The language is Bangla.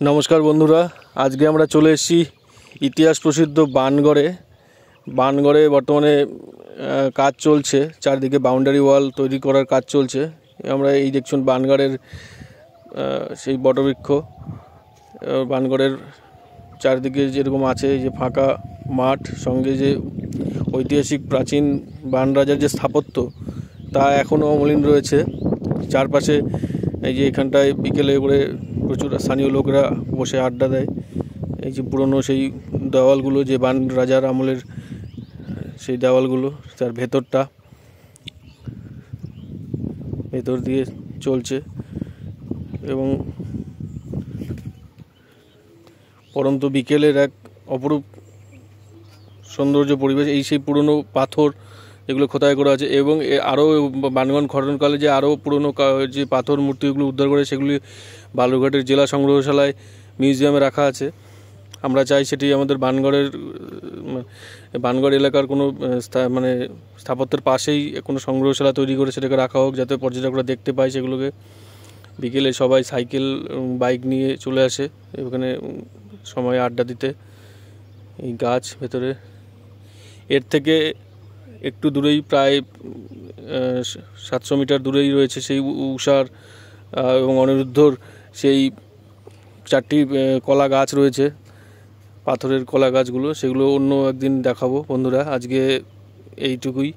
নমস্কার বন্ধুরা, আজকে আমরা চলে এসেছি ইতিহাস প্রসিদ্ধ বানগড়ে বর্তমানে কাজ চলছে। চারদিকে বাউন্ডারি ওয়াল তৈরি করার কাজ চলছে। আমরা এই দেখুন বানগড়ের সেই বটবৃক্ষ। বানগড়ের চারদিকে যেরকম আছে, এই যে ফাঁকা মাঠ, সঙ্গে যে ঐতিহাসিক প্রাচীন বান রাজার যে স্থাপত্য তা এখনও অমলিন রয়েছে। চারপাশে এই যে এখানটায় বিকেলে করে প্রচুর স্থানীয় লোকরা বসে আড্ডা দেয়। এই যে পুরনো সেই দেওয়ালগুলো, যে বান রাজার আমলের সেই দেওয়ালগুলো, তার ভেতর দিয়ে চলছে এবং পরন্ত বিকেলের এক অপরূপ সৌন্দর্য পরিবেশ। এই সেই পুরনো পাথর এগুলো খোদাই করা আছে এবং আরও বানগড় খননকালে যে আরও পুরনো যে পাথর মূর্তিগুলো উদ্ধার করে সেগুলি বালুরঘাটের জেলা সংগ্রহশালায় মিউজিয়ামে রাখা আছে। আমরা চাই সেটি আমাদের বানগড় এলাকার কোনো স্থাপত্যের পাশেই কোনো সংগ্রহশালা তৈরি করে সেটাকে রাখা হোক, যাতে পর্যটকরা দেখতে পায় সেগুলোকে। বিকেলে সবাই সাইকেল বাইক নিয়ে চলে আসে এখানে সময় আড্ডা দিতে। এই গাছ ভেতরে, এর থেকে একটু দূরেই প্রায় 700 মিটার দূরেই রয়েছে সেই উষার এবং অনিরুদ্ধর সেই 4টি কলা গাছ রয়েছে, পাথরের কলা গাছগুলো। সেগুলো অন্য একদিন দেখাবো বন্ধুরা। আজকে এইটুকুই।